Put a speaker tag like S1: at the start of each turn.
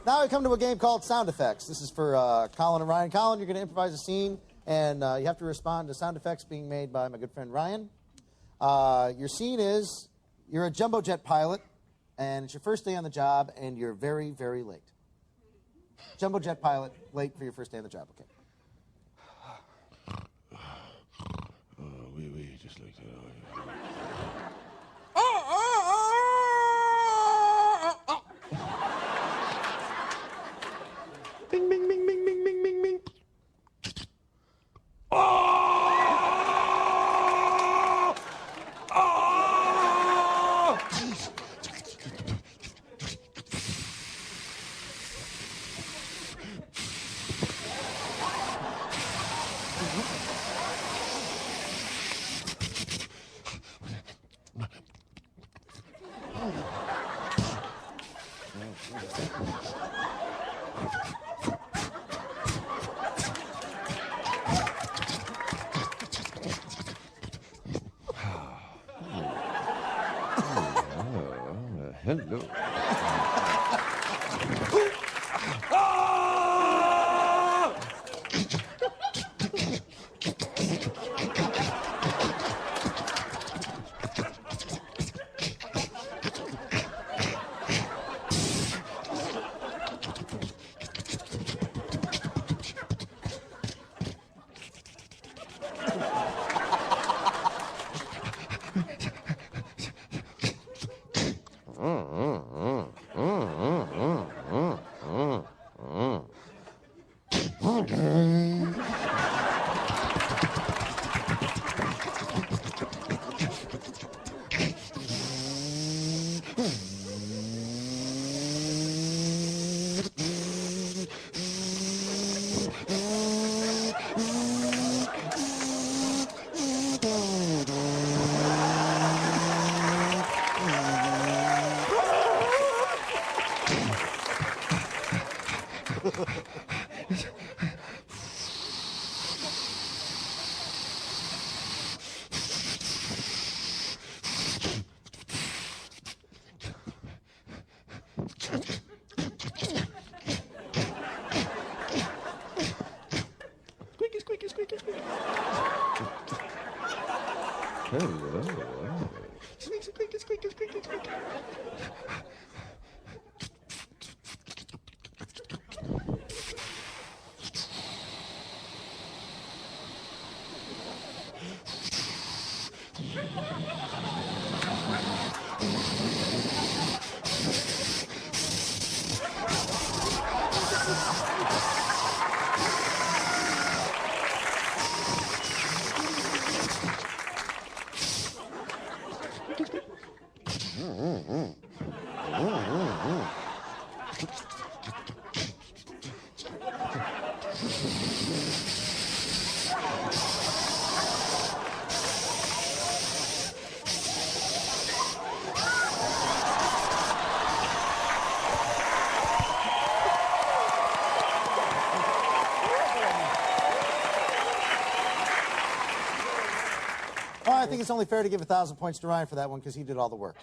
S1: Now we come to a game called Sound Effects. This is for Colin and Ryan. Colin, you're going to improvise a scene, and you have to respond to sound effects being made by my good friend Ryan. Your scene is, you're a jumbo jet pilot, and it's your first day on the job, and you're very, very late. Jumbo jet pilot, late for your first day on the job, okay.
S2: Oui, just like that. Bing, bing, bing, bing, bing, bing, bing, bing. Hello. Squeaky, squeaky, squeaky. Hello. Squeaky, squeaky, squeaky, squeaky, squeaky.
S1: Well, I think it's only fair to give 1,000 points to Ryan for that one because he did all the work.